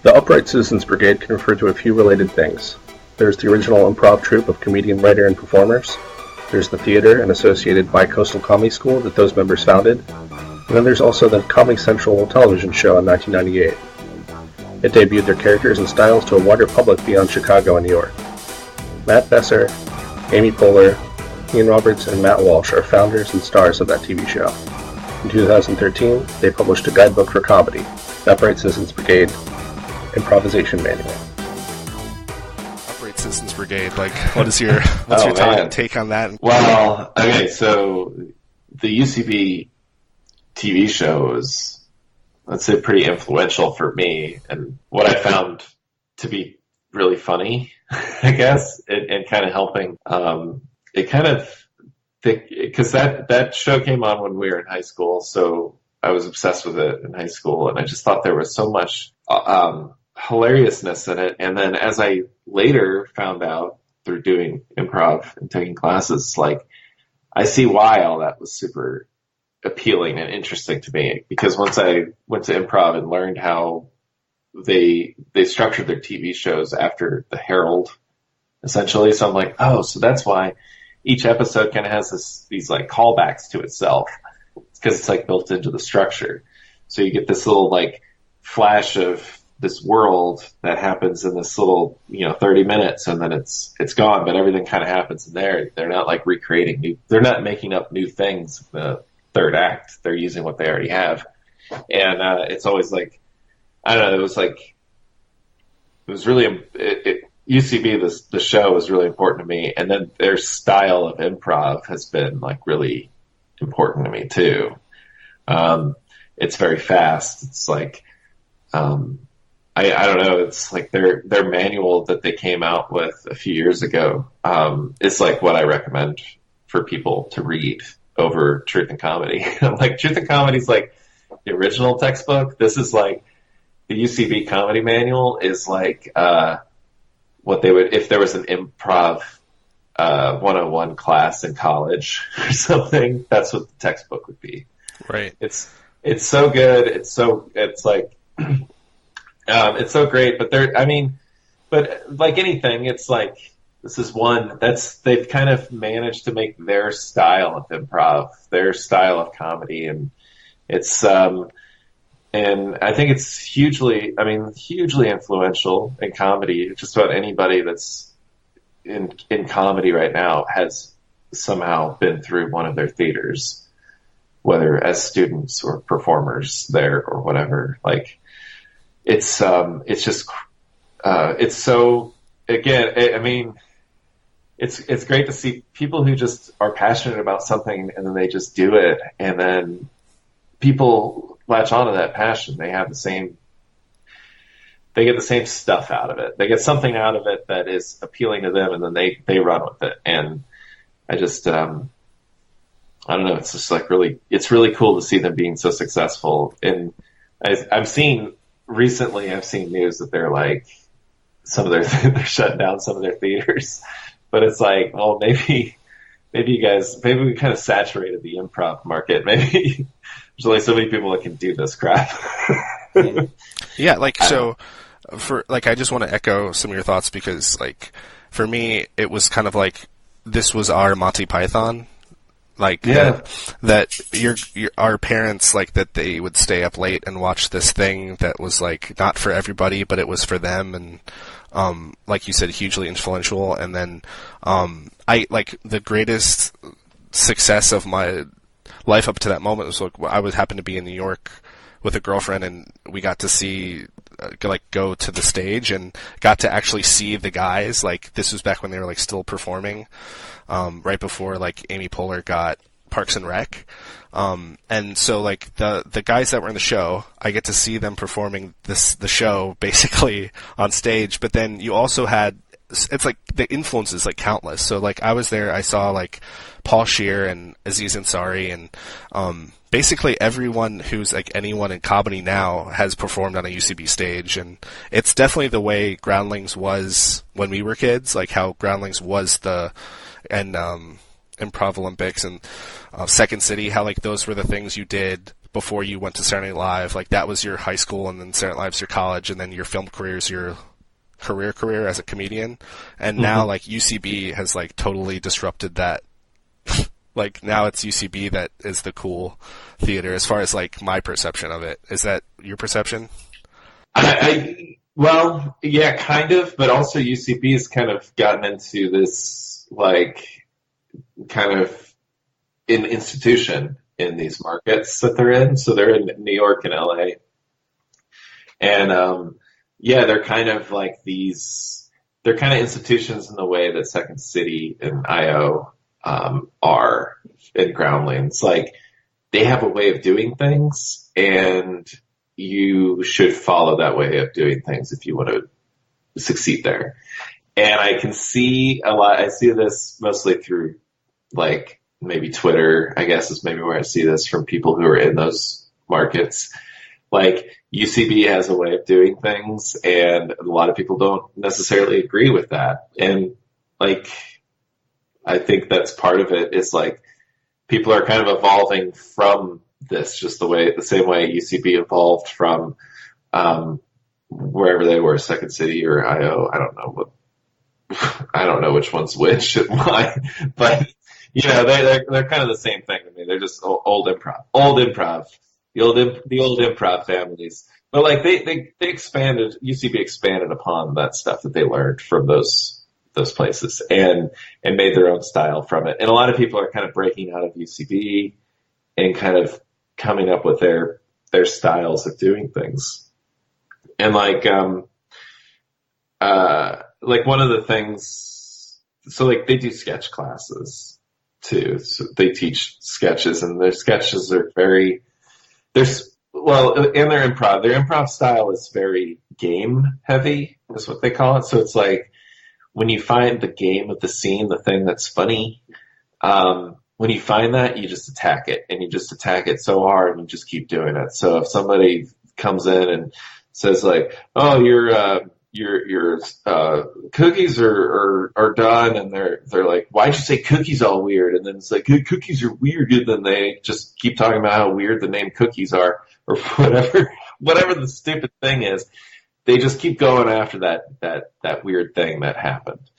The Upright Citizens Brigade can refer to a few related things. There's the original improv troupe of comedian, writer, and performers. There's the theater and associated bicoastal comedy school that those members founded. And then there's also the Comedy Central television show in 1998. It debuted their characters and styles to a wider public beyond Chicago and New York. Matt Besser, Amy Poehler, Ian Roberts, and Matt Walsh are founders and stars of that TV show. In 2013, they published a guidebook for comedy, the Upright Citizens Brigade Improvisation Manual. Upright Citizens Brigade, what's your take on that? Well, okay, so the UCB TV show was, let's say, pretty influential for me, and what I found to be really funny, I guess, and kind of helping. It kind of, because that show came on when we were in high school, so I was obsessed with it in high school, and I just thought there was so much hilariousness in it. And then as I later found out through doing improv and taking classes, I see why all that was super appealing and interesting to me, because once I went to improv and learned how they structured their TV shows after the Herald, essentially. So I'm like, oh, so that's why each episode kind of has these callbacks to itself. It's because it's built into the structure. So you get this little flash of this world that happens in this little 30 minutes, and then it's gone. But everything kind of happens in there. They're not recreating they're not making up new things. The third act, they're using what they already have, and it's always I don't know. It was really UCB. The show was really important to me, and then their style of improv has been really important to me too. It's very fast. It's I don't know. It's their manual that they came out with a few years ago. It's what I recommend for people to read over Truth and Comedy. Truth and Comedy is the original textbook. This is the UCB comedy manual is what they would, if there was an improv 101 class in college or something, that's what the textbook would be. Right. It's so good. It's so great, but like anything, it's this is one they've kind of managed to make their style of improv, their style of comedy, and it's and I think it's hugely influential in comedy. Just about anybody that's in comedy right now has somehow been through one of their theaters, whether as students or performers there or whatever. It's just it's so, again, it's great to see people who just are passionate about something and then they just do it, and then people latch onto that passion. They get the same stuff out of it. They get something out of it that is appealing to them, and then they run with it. And I just, I don't know. It's just it's really cool to see them being so successful. And I've seen news that they're they're shutting down some of their theaters, but it's well, maybe you guys, maybe we kind of saturated the improv market. Maybe there's only so many people that can do this crap. Yeah. So for I just want to echo some of your thoughts, because for me, it was kind of this was our Monty Python. That our parents, that they would stay up late and watch this thing that was not for everybody, but it was for them, and like you said, hugely influential. And then I the greatest success of my life up to that moment was I would happen to be in New York with a girlfriend, and we got to see go to the stage and got to actually see the guys. This was back when they were still performing, right before Amy Poehler got Parks and Rec. And so the guys that were in the show, I get to see them performing the show basically on stage, but then you also had, it's the influences countless. So I was there, I saw Paul Scheer and Aziz Ansari, and basically everyone who's anyone in comedy now has performed on a UCB stage. And it's definitely the way Groundlings was when we were kids, how Groundlings was and Improv Olympics and Second City, how those were the things you did before you went to Saturday Night Live, like that was your high school, and then Saturday Night Live's your college, and then your film career is your career as a comedian. And now like UCB has like totally disrupted that. Like now it's UCB that is the cool theater as far as like my perception of it. Is that your perception? Well, yeah, kind of, but also UCB has kind of gotten into this like kind of an institution in these markets that they're in. So they're in New York and LA. And yeah, they're kind of like they're kind of institutions in the way that Second City and IO are in Groundlings. Like they have a way of doing things, and you should follow that way of doing things if you want to succeed there. And I can see a lot. I see this mostly through like maybe Twitter, I guess is maybe where I see this from people who are in those markets. Like UCB has a way of doing things, and a lot of people don't necessarily agree with that. And like, I think that's part of it is like people are kind of evolving from this just the same way UCB evolved from wherever they were, Second City or IO. I don't know which one's which and why, but you know, they're kind of the same thing to me. They're just old improv, the old improv families. But like they expanded, UCB expanded upon that stuff that they learned from those places and made their own style from it. And a lot of people are kind of breaking out of UCB and kind of coming up with their styles of doing things. And like one of the thand they do sketch classes too. So they teach sketches, and their sketches are and their improv. Their improv style is very game heavy, is what they call it. So it's like when you find the game of the scene, the thing that's funny, when you find that, you just attack it, and you just attack it so hard, and you just keep doing it. So if somebody comes in and says like, "Oh, your cookies are done," and they're like, "Why'd you say cookies all weird?" And then it's like, hey, "Cookies are weird," and then they just keep talking about how weird the name cookies are, or whatever the stupid thing is. They just keep going after that weird thing that happened.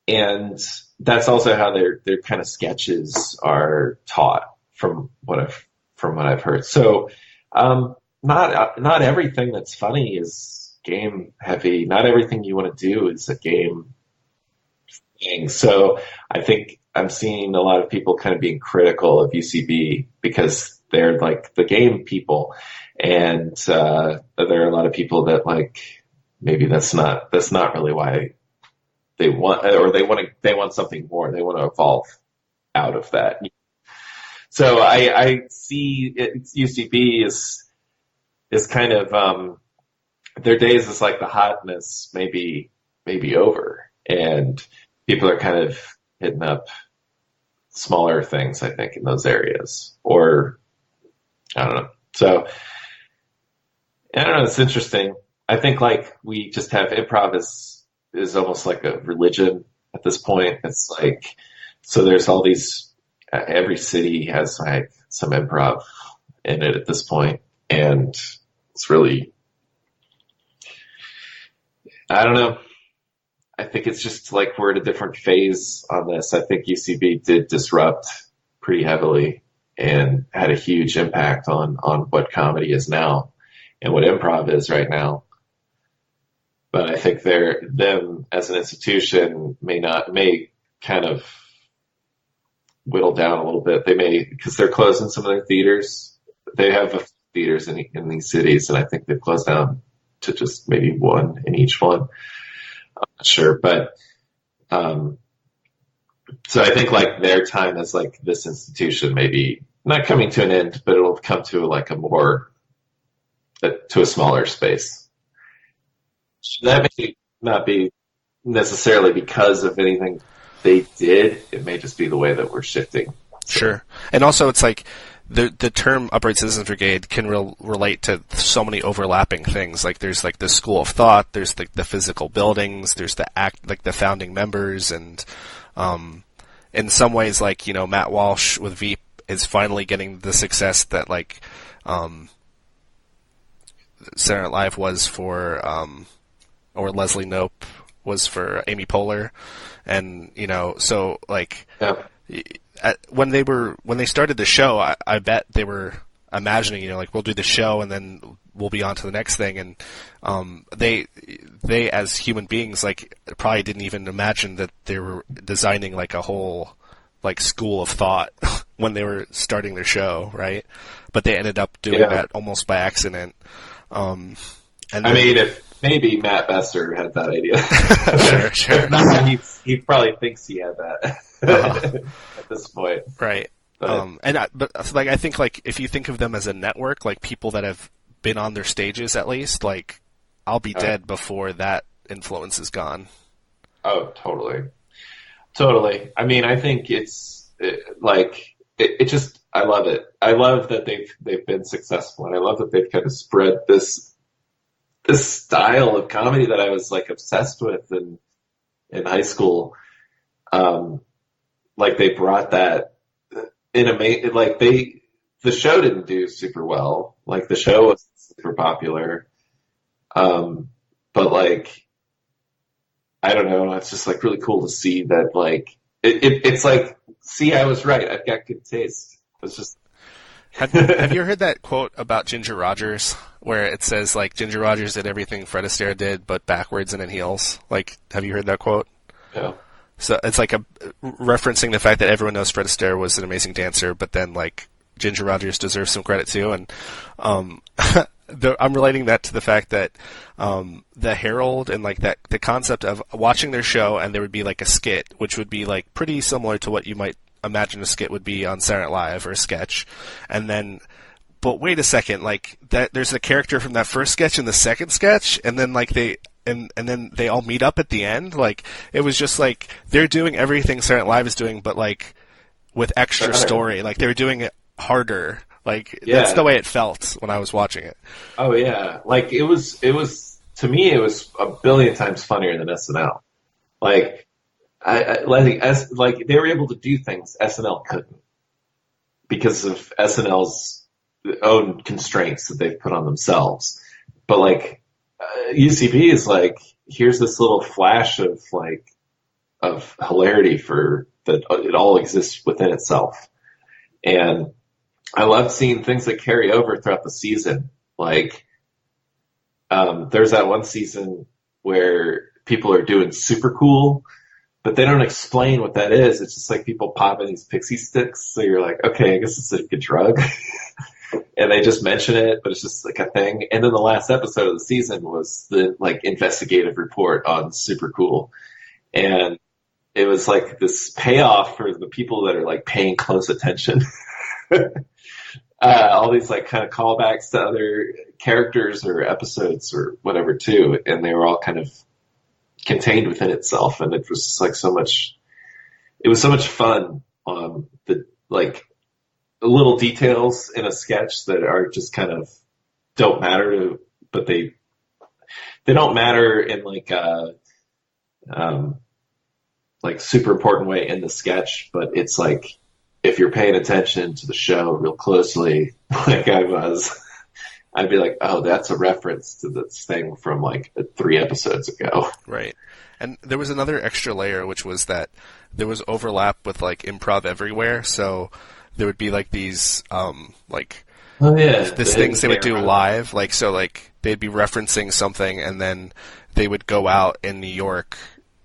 And that's also how their kind of sketches are taught from what I've heard. So, not everything that's funny is game heavy. Not everything you want to do is a game thing. So I think I'm seeing a lot of people kind of being critical of UCB because they're like the game people. And, there are a lot of people that like, maybe that's not really why they want something more. They want to evolve out of that. So I see UCB is kind of, their days is like the hotness maybe over, and people are kind of hitting up smaller things, I think, in those areas, or I don't know. So I don't know. It's interesting. I think like we just have improv is almost like a religion at this point. It's like, so there's all these, every city has like some improv in it at this point, and it's really, I don't know. I think it's just like we're at a different phase on this. I think UCB did disrupt pretty heavily and had a huge impact on what comedy is now and what improv is right now. But I think them as an institution may kind of whittle down a little bit. They may, because they're closing some of their theaters. They have theaters in these cities, and I think they've closed down to just maybe one in each one. I'm not sure, but so I think like their time as like this institution maybe not coming to an end, but it'll come to like to a smaller space. That may not be necessarily because of anything they did. It may just be the way that we're shifting. Sure. And also it's like the term Upright Citizens Brigade can relate to so many overlapping things. Like there's like the school of thought, there's like the physical buildings, there's the like the founding members, and in some ways, like, you know, Matt Walsh with Veep is finally getting the success that like Saturday Night Live was for or Leslie Knope was for Amy Poehler, and so like when they started the show, I bet they were imagining like we'll do the show and then we'll be on to the next thing, and they as human beings like probably didn't even imagine that they were designing like a whole like school of thought when they were starting their show, right? But they ended up doing that almost by accident. And I mean, if maybe Matt Besser had that idea. Sure. If not, he probably thinks he had that at this point. Right. But I think like if you think of them as a network, like people that have been on their stages at least, like I'll be dead before that influence is gone. Oh, totally. I mean, I think it's just I love it. I love that they've been successful, and I love that they've kind of spread this style of comedy that I was like obsessed with in high school. Like they brought that in the show didn't do super well. Like the show wasn't super popular. But like, I don't know. It's just like really cool to see that like, it's like, see, I was right. I've got good taste. It's just. Have you heard that quote about Ginger Rogers where it says like Ginger Rogers did everything Fred Astaire did, but backwards and in heels? Like, have you heard that quote? Yeah. So it's like referencing the fact that everyone knows Fred Astaire was an amazing dancer, but then like Ginger Rogers deserves some credit too. And I'm relating that to the fact that the Herald and like that the concept of watching their show and there would be like a skit, which would be like pretty similar to what you might imagine a skit would be on Saturday Night Live or a sketch, and then. But wait a second, like that. There's a character from that first sketch and the second sketch, and then like they and then they all meet up at the end. Like it was just like they're doing everything Saturday Night Live is doing, but like with extra story. Like they were doing it harder. Like that's the way it felt when I was watching it. Oh yeah, like it was to me it was a billion times funnier than SNL. Like like they were able to do things SNL couldn't because of SNL's own constraints that they've put on themselves. But like UCB is like, here's this little flash of hilarity for that it all exists within itself. And I love seeing things that carry over throughout the season. Like there's that one season where people are doing super cool, but they don't explain what that is. It's just like people popping these pixie sticks. So you're like, okay, I guess it's like a drug. And they just mention it, but it's just like a thing. And then the last episode of the season was the like investigative report on Super Cool. And it was like this payoff for the people that are like paying close attention. All these like kind of callbacks to other characters or episodes or whatever too. And they were all kind of contained within itself. And it was just like it was so much fun on the like, little details in a sketch that are just kind of don't matter but they don't matter in like a like super important way in the sketch, but it's like if you're paying attention to the show real closely, like I was, I'd be like, oh, that's a reference to this thing from like 3 episodes ago. Right. And there was another extra layer, which was that there was overlap with like Improv Everywhere, so there would be like these these things they would do live, like so like they'd be referencing something and then they would go out in New York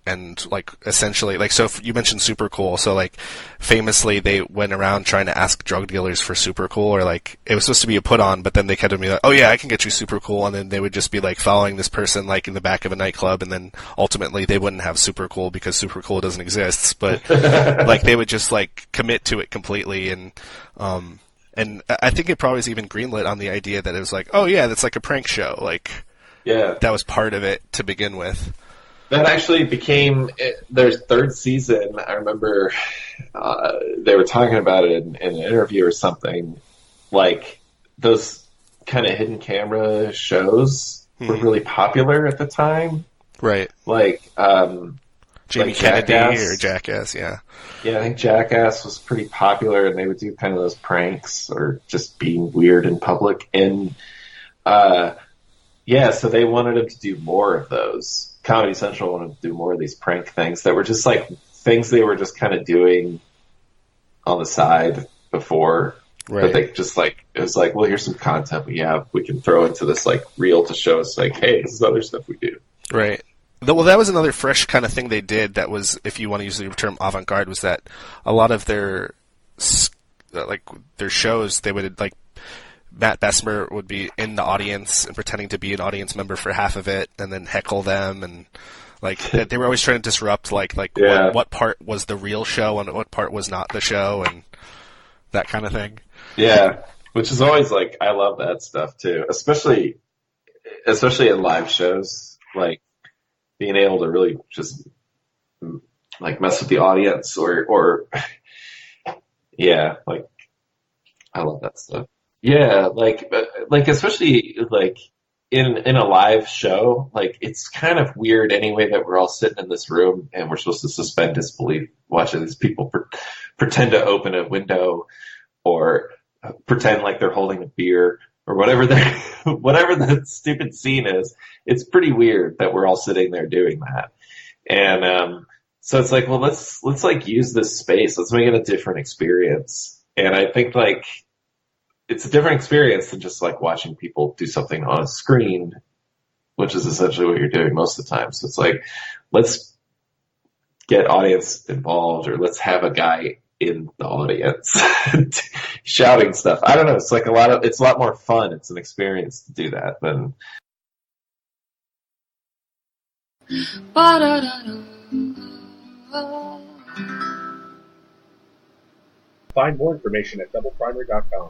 and like essentially like so you mentioned Super Cool, so like famously they went around trying to ask drug dealers for Super Cool, or like it was supposed to be a put on, but then they kept be like, oh yeah, I can get you Super Cool, and then they would just be like following this person like in the back of a nightclub, and then ultimately they wouldn't have Super Cool because Super Cool doesn't exist, but like they would just like commit to it completely. And I think it probably was even greenlit on the idea that it was like, oh yeah, that's like a prank show, like that was part of it to begin with. That actually became their 3rd season. I remember they were talking about it in an interview or something. Like those kind of hidden camera shows were really popular at the time. Right. Like Jamie like Kennedy Jackass. or Jackass, yeah. Yeah, I think Jackass was pretty popular, and they would do kind of those pranks or just being weird in public. And yeah, so they wanted him to do more of those. Comedy Central wanted to do more of these prank things that were just like things they were just kind of doing on the side before. Right. But they just like, it was like, well, here's some content we can throw into this like reel to show us like, hey, this is other stuff we do. Right. Well, that was another fresh kind of thing they did that was, if you want to use the term avant-garde, was that a lot of their shows, they would like, Matt Besser would be in the audience and pretending to be an audience member for half of it and then heckle them, and like they were always trying to disrupt what part was the real show and what part was not the show and that kind of thing. Yeah, which is always like, I love that stuff too, especially in live shows, like being able to really just like mess with the audience or yeah, like I love that stuff. Yeah, like especially like in a live show, like it's kind of weird anyway that we're all sitting in this room and we're supposed to suspend disbelief watching these people pretend to open a window or pretend like they're holding a beer or whatever the stupid scene is. It's pretty weird that we're all sitting there doing that. And so it's like, well, let's like use this space. Let's make it a different experience. And I think like it's a different experience than just like watching people do something on a screen, which is essentially what you're doing most of the time. So it's like, let's get audience involved, or let's have a guy in the audience shouting stuff. I don't know. It's like it's a lot more fun. It's an experience to do that than. Find more information at doubleprimary.com.